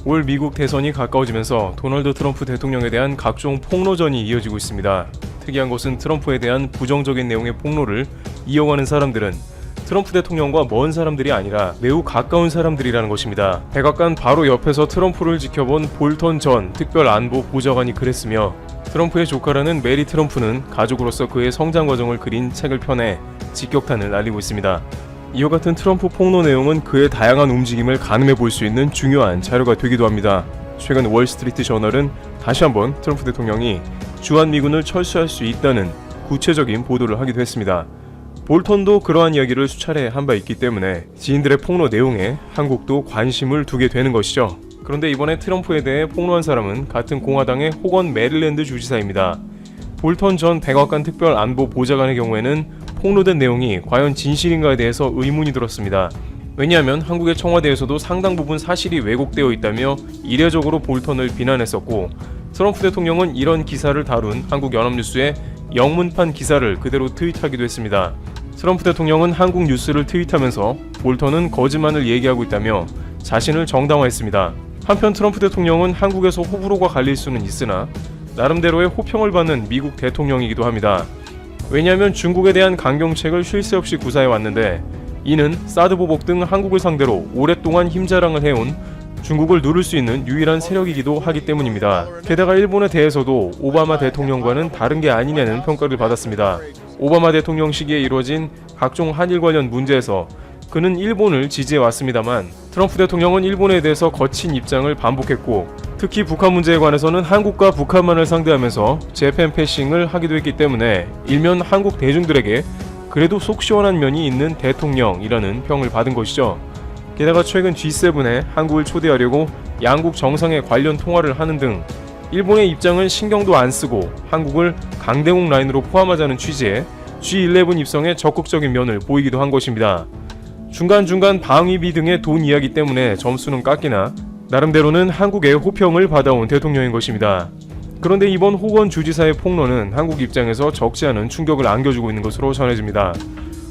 올 미국 대선이 가까워지면서 도널드 트럼프 대통령에 대한 각종 폭로전이 이어지고 있습니다. 특이한 것은 트럼프에 대한 부정적인 내용의 폭로를 이어가는 사람들은 트럼프 대통령과 먼 사람들이 아니라 매우 가까운 사람들이라는 것입니다. 백악관 바로 옆에서 트럼프를 지켜본 볼턴 전 특별안보보좌관이 그랬으며, 트럼프의 조카라는 메리 트럼프는 가족으로서 그의 성장 과정을 그린 책을 펴내 직격탄을 날리고 있습니다. 이와 같은 트럼프 폭로 내용은 그의 다양한 움직임을 가늠해 볼 수 있는 중요한 자료가 되기도 합니다. 최근 월스트리트 저널은 다시 한번 트럼프 대통령이 주한미군을 철수할 수 있다는 구체적인 보도를 하기도 했습니다. 볼턴도 그러한 이야기를 수차례 한 바 있기 때문에 지인들의 폭로 내용에 한국도 관심을 두게 되는 것이죠. 그런데 이번에 트럼프에 대해 폭로한 사람은 같은 공화당의 호건 메릴랜드 주지사입니다. 볼턴 전 백악관 특별안보보좌관의 경우에는 폭로된 내용이 과연 진실인가에 대해서 의문이 들었습니다. 왜냐하면 한국의 청와대에서도 상당 부분 사실이 왜곡되어 있다며 이례적으로 볼턴을 비난했었고, 트럼프 대통령은 이런 기사를 다룬 한국연합뉴스의 영문판 기사를 그대로 트윗하기도 했습니다. 트럼프 대통령은 한국 뉴스를 트윗하면서 볼턴은 거짓말을 얘기하고 있다며 자신을 정당화했습니다. 한편 트럼프 대통령은 한국에서 호불호가 갈릴 수는 있으나 나름대로의 호평을 받는 미국 대통령이기도 합니다. 왜냐하면 중국에 대한 강경책을 쉴 새 없이 구사해 왔는데, 이는 사드 보복 등 한국을 상대로 오랫동안 힘자랑을 해온 중국을 누를 수 있는 유일한 세력이기도 하기 때문입니다. 게다가 일본에 대해서도 오바마 대통령과는 다른 게 아니냐는 평가를 받았습니다. 오바마 대통령 시기에 이루어진 각종 한일 관련 문제에서 그는 일본을 지지해 왔습니다만, 트럼프 대통령은 일본에 대해서 거친 입장을 반복했고, 특히 북한 문제에 관해서는 한국과 북한만을 상대하면서 재팬 패싱을 하기도 했기 때문에 일면 한국 대중들에게 그래도 속 시원한 면이 있는 대통령이라는 평을 받은 것이죠. 게다가 최근 G7에 한국을 초대하려고 양국 정상에 관련 통화를 하는 등 일본의 입장은 신경도 안 쓰고 한국을 강대국 라인으로 포함하자는 취지의 G11 입성에 적극적인 면을 보이기도 한 것입니다. 중간중간 방위비 등의 돈 이야기 때문에 점수는 깎이나 나름대로는 한국의 호평을 받아온 대통령인 것입니다. 그런데 이번 호건 주지사의 폭로는 한국 입장에서 적지 않은 충격을 안겨주고 있는 것으로 전해집니다.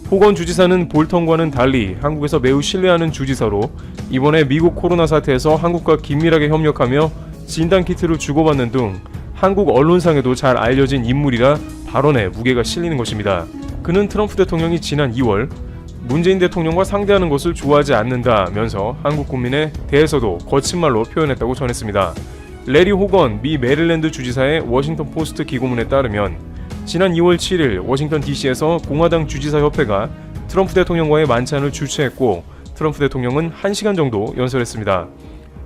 호건 주지사는 볼턴과는 달리 한국에서 매우 신뢰하는 주지사로, 이번에 미국 코로나 사태에서 한국과 긴밀하게 협력하며 진단키트를 주고받는 등 한국 언론상에도 잘 알려진 인물이라 발언에 무게가 실리는 것입니다. 그는 트럼프 대통령이 지난 2월 문재인 대통령과 상대하는 것을 좋아하지 않는다면서 한국 국민에 대해서도 거친 말로 표현했다고 전했습니다. 레리 호건 미 메릴랜드 주지사의 워싱턴 포스트 기고문에 따르면 지난 2월 7일 워싱턴 DC에서 공화당 주지사협회가 트럼프 대통령과의 만찬을 주최했고, 트럼프 대통령은 1시간 정도 연설했습니다.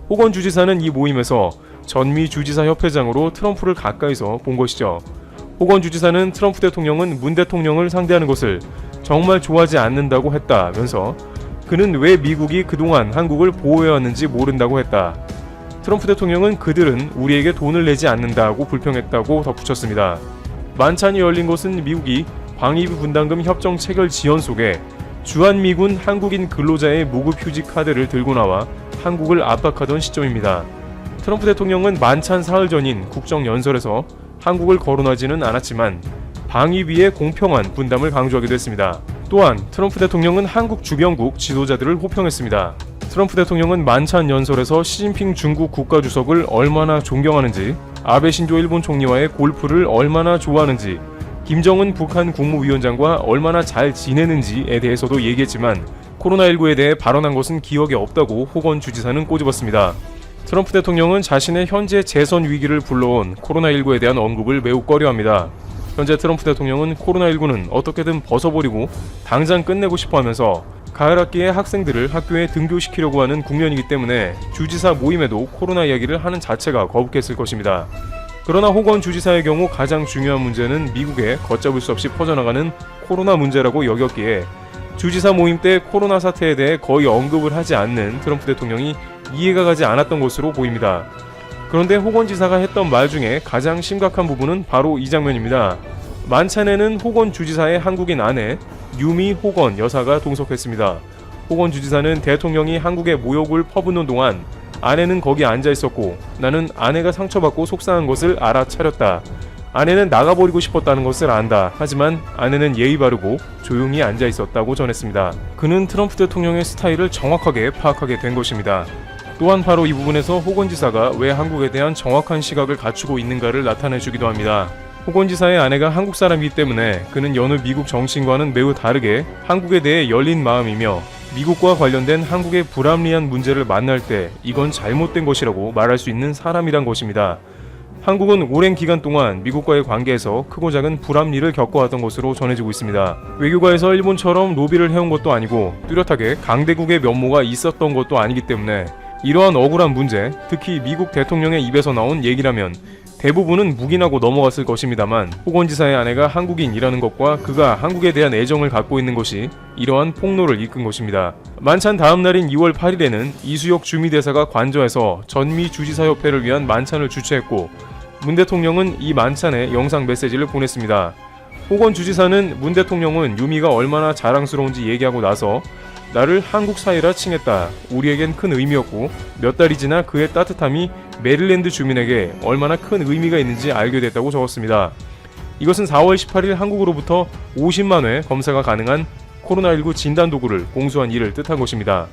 호건 주지사는 이 모임에서 전미 주지사협회장으로 트럼프를 가까이서 본 것이죠. 호건 주지사는 트럼프 대통령은 문 대통령을 상대하는 것을 정말 좋아하지 않는다고 했다면서 그는 왜 미국이 그동안 한국을 보호해왔는지 모른다고 했다. 트럼프 대통령은 그들은 우리에게 돈을 내지 않는다고 불평했다고 덧붙였습니다. 만찬이 열린 곳은 미국이 방위비 분담금 협정 체결 지연 속에 주한미군 한국인 근로자의 무급휴직 카드를 들고 나와 한국을 압박하던 시점입니다. 트럼프 대통령은 만찬 사흘 전인 국정연설에서 한국을 거론하지는 않았지만 방위비의 공평한 분담을 강조하기도 했습니다. 또한 트럼프 대통령은 한국 주변국 지도자들을 호평했습니다. 트럼프 대통령은 만찬 연설에서 시진핑 중국 국가주석을 얼마나 존경하는지, 아베 신조 일본 총리와의 골프를 얼마나 좋아하는지, 김정은 북한 국무위원장과 얼마나 잘 지내는지에 대해서도 얘기했지만 코로나19에 대해 발언한 것은 기억에 없다고 호건 주지사는 꼬집었습니다. 트럼프 대통령은 자신의 현재 재선 위기를 불러온 코로나19에 대한 언급을 매우 꺼려합니다. 현재 트럼프 대통령은 코로나19는 어떻게든 벗어버리고 당장 끝내고 싶어하면서 가을 학기에 학생들을 학교에 등교시키려고 하는 국면이기 때문에 주지사 모임에도 코로나 이야기를 하는 자체가 거북했을 것입니다. 그러나 호건 주지사의 경우 가장 중요한 문제는 미국에 걷잡을 수 없이 퍼져나가는 코로나 문제라고 여겼기에 주지사 모임 때 코로나 사태에 대해 거의 언급을 하지 않는 트럼프 대통령이 이해가 가지 않았던 것으로 보입니다. 그런데 호건 지사가 했던 말 중에 가장 심각한 부분은 바로 이 장면입니다. 만찬에는 호건 주지사의 한국인 아내 유미 호건 여사가 동석했습니다. 호건 주지사는 대통령이 한국에 모욕을 퍼붓는 동안 아내는 거기 앉아 있었고, 나는 아내가 상처받고 속상한 것을 알아차렸다. 아내는 나가버리고 싶었다는 것을 안다. 하지만 아내는 예의 바르고 조용히 앉아 있었다고 전했습니다. 그는 트럼프 대통령의 스타일을 정확하게 파악하게 된 것입니다. 또한 바로 이 부분에서 호건 지사가 왜 한국에 대한 정확한 시각을 갖추고 있는가를 나타내주기도 합니다. 호건 지사의 아내가 한국 사람이기 때문에 그는 여느 미국 정치인과는 매우 다르게 한국에 대해 열린 마음이며 미국과 관련된 한국의 불합리한 문제를 만날 때 이건 잘못된 것이라고 말할 수 있는 사람이란 것입니다. 한국은 오랜 기간 동안 미국과의 관계에서 크고 작은 불합리를 겪어왔던 것으로 전해지고 있습니다. 외교가에서 일본처럼 로비를 해온 것도 아니고 뚜렷하게 강대국의 면모가 있었던 것도 아니기 때문에 이러한 억울한 문제, 특히 미국 대통령의 입에서 나온 얘기라면 대부분은 묵인하고 넘어갔을 것입니다만 호건 지사의 아내가 한국인이라는 것과 그가 한국에 대한 애정을 갖고 있는 것이 이러한 폭로를 이끈 것입니다. 만찬 다음 날인 2월 8일에는 이수혁 주미대사가 관저에서 전미 주지사협회를 위한 만찬을 주최했고 문 대통령은 이 만찬에 영상 메시지를 보냈습니다. 호건 주지사는 문 대통령은 유미가 얼마나 자랑스러운지 얘기하고 나서 나를 한국 사이라 칭했다. 우리에겐 큰 의미였고 몇 달이 지나 그의 따뜻함이 메릴랜드 주민에게 얼마나 큰 의미가 있는지 알게 됐다고 적었습니다. 이것은 4월 18일 한국으로부터 50만 회 검사가 가능한 코로나19 진단도구를 공수한 일을 뜻한 것입니다.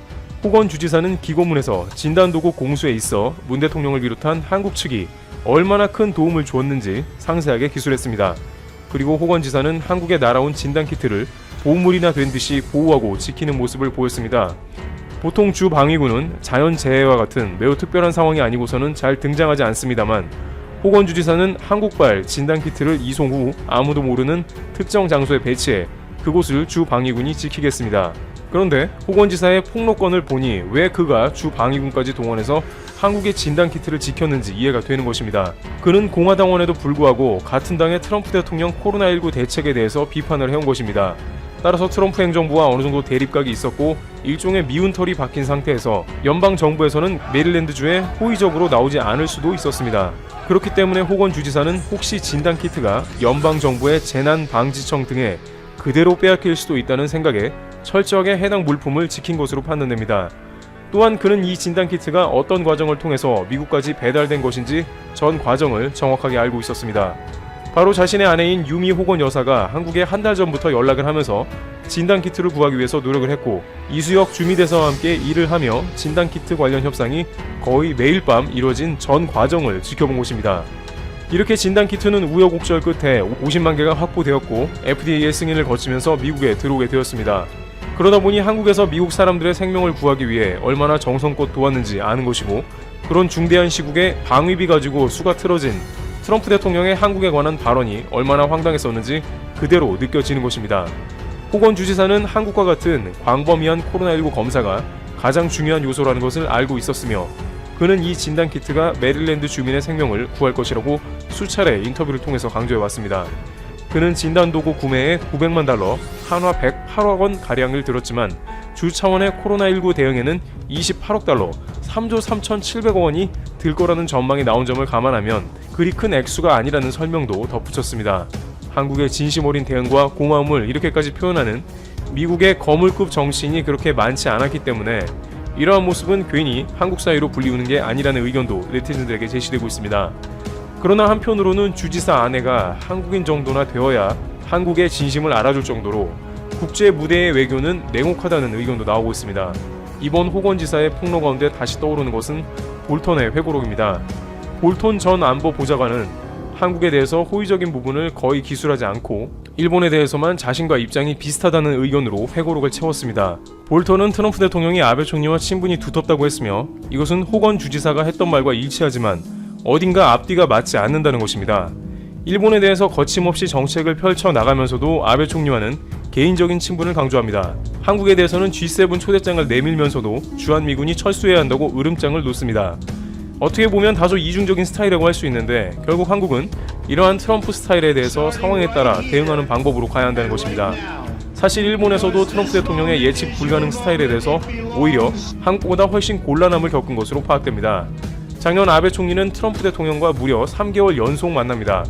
호건 주지사는 기고문에서 진단도구 공수에 있어 문 대통령을 비롯한 한국 측이 얼마나 큰 도움을 주었는지 상세하게 기술했습니다. 그리고 호건 지사는 한국에 날아온 진단키트를 보물이나 된 듯이 보호하고 지키는 모습을 보였습니다. 보통 주 방위군은 자연재해와 같은 매우 특별한 상황이 아니고서는 잘 등장하지 않습니다만 호건 주지사는 한국발 진단키트를 이송 후 아무도 모르는 특정 장소에 배치해 그곳을 주 방위군이 지키겠습니다. 그런데 호건 지사의 폭로건을 보니 왜 그가 주 방위군까지 동원해서 한국의 진단키트를 지켰는지 이해가 되는 것입니다. 그는 공화당원에도 불구하고 같은 당의 트럼프 대통령 코로나19 대책에 대해서 비판을 해온 것입니다. 따라서 트럼프 행정부와 어느 정도 대립각이 있었고 일종의 미운 털이 박힌 상태에서 연방 정부에서는 메릴랜드주에 호의적으로 나오지 않을 수도 있었습니다. 그렇기 때문에 호건 주지사는 혹시 진단키트가 연방 정부의 재난방지청 등에 그대로 빼앗길 수도 있다는 생각에 철저하게 해당 물품을 지킨 것으로 판단됩니다. 또한 그는 이 진단키트가 어떤 과정을 통해서 미국까지 배달된 것인지 전 과정을 정확하게 알고 있었습니다. 바로 자신의 아내인 유미 호건 여사가 한국에 한 달 전부터 연락을 하면서 진단키트를 구하기 위해서 노력을 했고 이수혁 주미대사와 함께 일을 하며 진단키트 관련 협상이 거의 매일 밤 이루어진 전 과정을 지켜본 것입니다. 이렇게 진단키트는 우여곡절 끝에 50만 개가 확보되었고 FDA의 승인을 거치면서 미국에 들어오게 되었습니다. 그러다 보니 한국에서 미국 사람들의 생명을 구하기 위해 얼마나 정성껏 도왔는지 아는 것이고 그런 중대한 시국에 방위비 가지고 수가 틀어진 트럼프 대통령의 한국에 관한 발언이 얼마나 황당했었는지 그대로 느껴지는 것입니다. 호건 주지사는 한국과 같은 광범위한 코로나19 검사가 가장 중요한 요소라는 것을 알고 있었으며 그는 이 진단키트가 메릴랜드 주민의 생명을 구할 것이라고 수차례 인터뷰를 통해서 강조해왔습니다. 그는 진단도구 구매에 900만 달러, 한화 108억 원 가량을 들었지만 주 차원의 코로나19 대응에는 28억 달러, 3조 3,700억 원이 들 거라는 전망이 나온 점을 감안하면 그리 큰 액수가 아니라는 설명도 덧붙였습니다. 한국의 진심 어린 대응과 고마움을 이렇게까지 표현하는 미국의 거물급 정치인이 그렇게 많지 않았기 때문에 이러한 모습은 괜히 한국 사이로 불리우는 게 아니라는 의견도 네티즌들에게 제시되고 있습니다. 그러나 한편으로는 주지사 아내가 한국인 정도나 되어야 한국의 진심을 알아줄 정도로 국제 무대의 외교는 냉혹하다는 의견도 나오고 있습니다. 이번 호건 지사의 폭로 가운데 다시 떠오르는 것은 볼턴의 회고록입니다. 볼턴 전 안보 보좌관은 한국에 대해서 호의적인 부분을 거의 기술하지 않고 일본에 대해서만 자신과 입장이 비슷하다는 의견으로 회고록을 채웠습니다. 볼턴은 트럼프 대통령이 아베 총리와 친분이 두텁다고 했으며 이것은 호건 주지사가 했던 말과 일치하지만 어딘가 앞뒤가 맞지 않는다는 것입니다. 일본에 대해서 거침없이 정책을 펼쳐나가면서도 아베 총리와는 개인적인 친분을 강조합니다. 한국에 대해서는 G7 초대장을 내밀면서도 주한미군이 철수해야 한다고 으름장을 놓습니다. 어떻게 보면 다소 이중적인 스타일이라고 할 수 있는데 결국 한국은 이러한 트럼프 스타일에 대해서 상황에 따라 대응하는 방법으로 가야 한다는 것입니다. 사실 일본에서도 트럼프 대통령의 예측 불가능 스타일에 대해서 오히려 한국보다 훨씬 곤란함을 겪은 것으로 파악됩니다. 작년 아베 총리는 트럼프 대통령과 무려 3개월 연속 만납니다.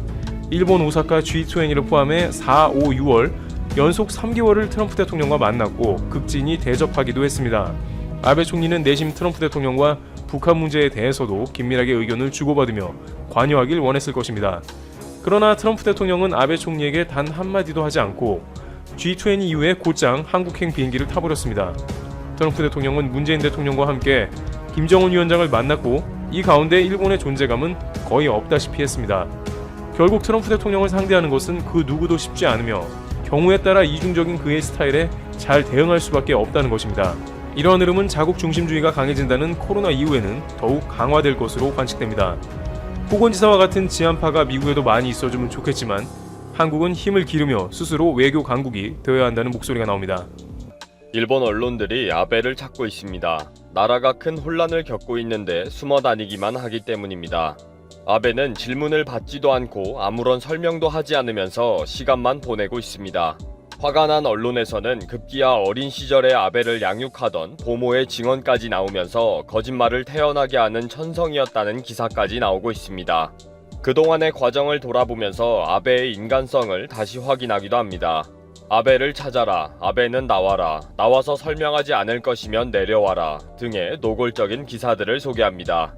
일본 오사카 G20를 포함해 4, 5, 6월 연속 3개월을 트럼프 대통령과 만났고 극진히 대접하기도 했습니다. 아베 총리는 내심 트럼프 대통령과 북한 문제에 대해서도 긴밀하게 의견을 주고받으며 관여하길 원했을 것입니다. 그러나 트럼프 대통령은 아베 총리에게 단 한마디도 하지 않고 G20 이후에 곧장 한국행 비행기를 타버렸습니다. 트럼프 대통령은 문재인 대통령과 함께 김정은 위원장을 만났고 이 가운데 일본의 존재감은 거의 없다시피 했습니다. 결국 트럼프 대통령을 상대하는 것은 그 누구도 쉽지 않으며 경우에 따라 이중적인 그의 스타일에 잘 대응할 수밖에 없다는 것입니다. 이러한 흐름은 자국 중심주의가 강해진다는 코로나 이후에는 더욱 강화될 것으로 관측됩니다. 보건지사와 같은 지한파가 미국에도 많이 있어주면 좋겠지만 한국은 힘을 기르며 스스로 외교 강국이 되어야 한다는 목소리가 나옵니다. 일본 언론들이 아베를 찾고 있습니다. 나라가 큰 혼란을 겪고 있는데 숨어 다니기만 하기 때문입니다. 아베는 질문을 받지도 않고 아무런 설명도 하지 않으면서 시간만 보내고 있습니다. 화가 난 언론에서는 급기야 어린 시절에 아베를 양육하던 보모의 증언까지 나오면서 거짓말을 태연하게 하는 천성이었다는 기사까지 나오고 있습니다. 그동안의 과정을 돌아보면서 아베의 인간성을 다시 확인하기도 합니다. 아베를 찾아라, 아베는 나와라, 나와서 설명하지 않을 것이면 내려와라 등의 노골적인 기사들을 소개합니다.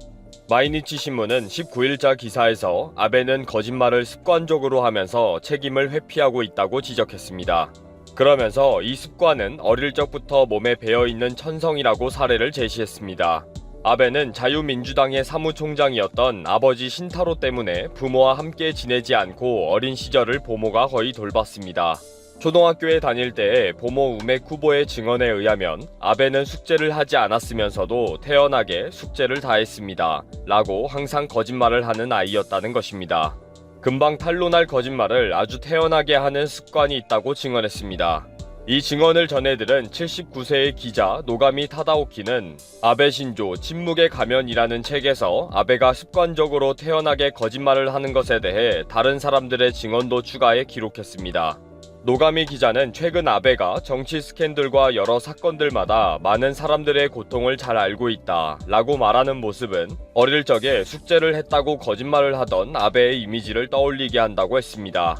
마이니치 신문은 19일자 기사에서 아베는 거짓말을 습관적으로 하면서 책임을 회피하고 있다고 지적했습니다. 그러면서 이 습관은 어릴 적부터 몸에 배어있는 천성이라고 사례를 제시했습니다. 아베는 자유민주당의 사무총장이었던 아버지 신타로 때문에 부모와 함께 지내지 않고 어린 시절을 보모가 거의 돌봤습니다. 초등학교에 다닐 때에 보모 우메 쿠보의 증언에 의하면 아베는 숙제를 하지 않았으면서도 태연하게 숙제를 다 했습니다. 라고 항상 거짓말을 하는 아이였다는 것입니다. 금방 탄로날 거짓말을 아주 태연하게 하는 습관이 있다고 증언했습니다. 이 증언을 전해들은 79세의 기자 노가미 타다오키는 아베 신조 침묵의 가면이라는 책에서 아베가 습관적으로 태연하게 거짓말을 하는 것에 대해 다른 사람들의 증언도 추가해 기록했습니다. 노가미 기자는 최근 아베가 정치 스캔들과 여러 사건들마다 많은 사람들의 고통을 잘 알고 있다 라고 말하는 모습은 어릴 적에 숙제를 했다고 거짓말을 하던 아베의 이미지를 떠올리게 한다고 했습니다.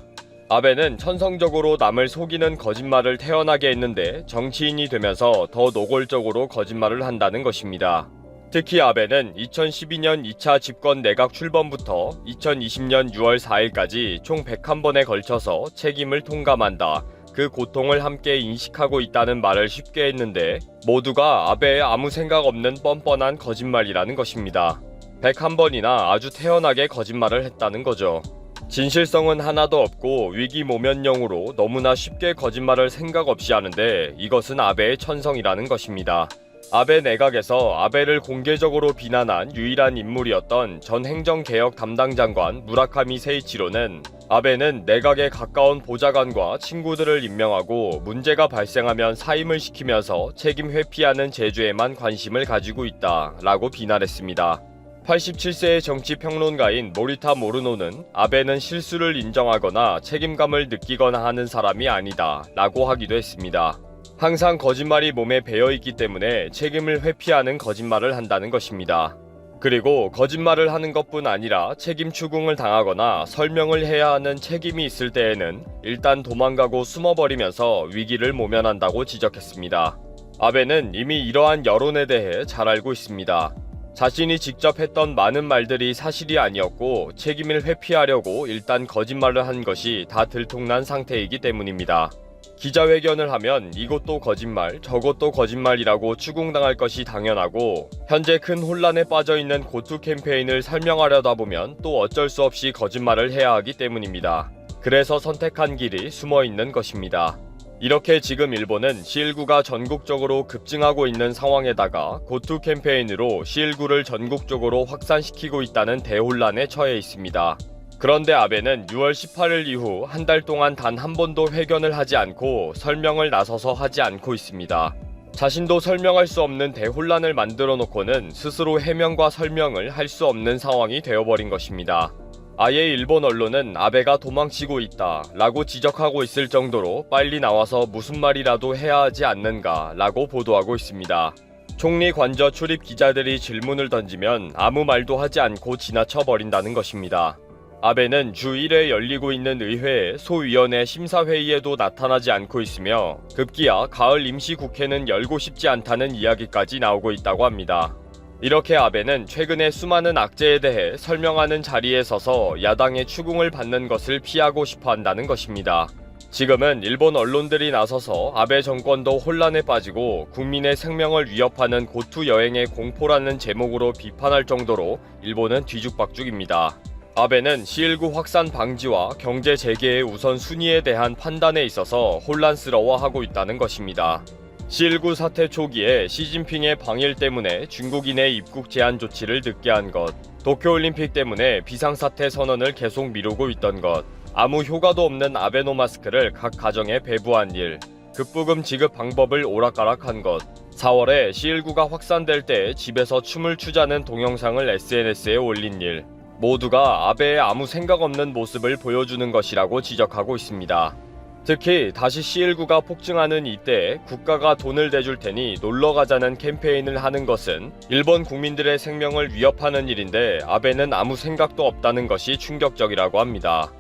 아베는 천성적으로 남을 속이는 거짓말을 태연하게 했는데 정치인이 되면서 더 노골적으로 거짓말을 한다는 것입니다. 특히 아베는 2012년 2차 집권 내각 출범부터 2020년 6월 4일까지 총 101번에 걸쳐서 책임을 통감한다. 그 고통을 함께 인식하고 있다는 말을 쉽게 했는데 모두가 아베의 아무 생각 없는 뻔뻔한 거짓말이라는 것입니다. 101번이나 아주 태연하게 거짓말을 했다는 거죠. 진실성은 하나도 없고 위기 모면형으로 너무나 쉽게 거짓말을 생각 없이 하는데 이것은 아베의 천성이라는 것입니다. 아베 내각에서 아베를 공개적으로 비난한 유일한 인물이었던 전 행정개혁 담당 장관 무라카미 세이치로는 아베는 내각에 가까운 보좌관과 친구들을 임명하고 문제가 발생하면 사임을 시키면서 책임 회피하는 재주에만 관심을 가지고 있다 라고 비난했습니다. 87세의 정치평론가인 모리타 모르노는 아베는 실수를 인정하거나 책임감을 느끼거나 하는 사람이 아니다 라고 하기도 했습니다. 항상 거짓말이 몸에 배어있기 때문에 책임을 회피하는 거짓말을 한다는 것입니다. 그리고 거짓말을 하는 것뿐 아니라 책임 추궁을 당하거나 설명을 해야 하는 책임이 있을 때에는 일단 도망가고 숨어버리면서 위기를 모면한다고 지적했습니다. 아베는 이미 이러한 여론에 대해 잘 알고 있습니다. 자신이 직접 했던 많은 말들이 사실이 아니었고 책임을 회피하려고 일단 거짓말을 한 것이 다 들통난 상태이기 때문입니다. 기자회견을 하면 이것도 거짓말, 저것도 거짓말이라고 추궁당할 것이 당연하고 현재 큰 혼란에 빠져있는 고투 캠페인을 설명하려다 보면 또 어쩔 수 없이 거짓말을 해야 하기 때문입니다. 그래서 선택한 길이 숨어있는 것입니다. 이렇게 지금 일본은 C19가 전국적으로 급증하고 있는 상황에다가 고투 캠페인으로 C19를 전국적으로 확산시키고 있다는 대혼란에 처해 있습니다. 그런데 아베는 6월 18일 이후 한 달 동안 단 한 번도 회견을 하지 않고 설명을 나서서 하지 않고 있습니다. 자신도 설명할 수 없는 대혼란을 만들어 놓고는 스스로 해명과 설명을 할 수 없는 상황이 되어버린 것입니다. 아예 일본 언론은 아베가 도망치고 있다 라고 지적하고 있을 정도로 빨리 나와서 무슨 말이라도 해야 하지 않는가 라고 보도하고 있습니다. 총리 관저 출입 기자들이 질문을 던지면 아무 말도 하지 않고 지나쳐버린다는 것입니다. 아베는 주 1회 열리고 있는 의회의 소위원회 심사회의에도 나타나지 않고 있으며 급기야 가을 임시국회는 열고 싶지 않다는 이야기까지 나오고 있다고 합니다. 이렇게 아베는 최근에 수많은 악재에 대해 설명하는 자리에 서서 야당의 추궁을 받는 것을 피하고 싶어 한다는 것입니다. 지금은 일본 언론들이 나서서 아베 정권도 혼란에 빠지고 국민의 생명을 위협하는 고투 여행의 공포라는 제목으로 비판할 정도로 일본은 뒤죽박죽입니다. 아베는 C19 확산 방지와 경제 재개의 우선순위에 대한 판단에 있어서 혼란스러워하고 있다는 것입니다. C19 사태 초기에 시진핑의 방일 때문에 중국인의 입국 제한 조치를 늦게 한 것, 도쿄올림픽 때문에 비상사태 선언을 계속 미루고 있던 것, 아무 효과도 없는 아베노마스크를 각 가정에 배부한 일, 급부금 지급 방법을 오락가락한 것, 4월에 C19가 확산될 때 집에서 춤을 추자는 동영상을 SNS에 올린 일, 모두가 아베의 아무 생각 없는 모습을 보여주는 것이라고 지적하고 있습니다. 특히 다시 C19가 폭증하는 이때 국가가 돈을 대줄 테니 놀러가자는 캠페인을 하는 것은 일본 국민들의 생명을 위협하는 일인데 아베는 아무 생각도 없다는 것이 충격적이라고 합니다.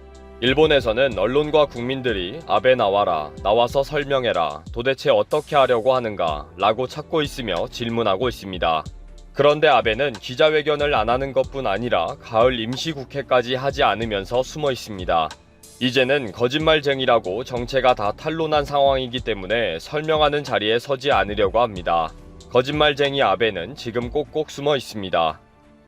일본에서는 언론과 국민들이 아베 나와라, 나와서 설명해라, 도대체 어떻게 하려고 하는가 라고 찾고 있으며 질문하고 있습니다. 그런데 아베는 기자회견을 안 하는 것뿐 아니라 가을 임시국회까지 하지 않으면서 숨어 있습니다. 이제는 거짓말쟁이라고 정체가 다 탄로난 상황이기 때문에 설명하는 자리에 서지 않으려고 합니다. 거짓말쟁이 아베는 지금 꼭꼭 숨어 있습니다.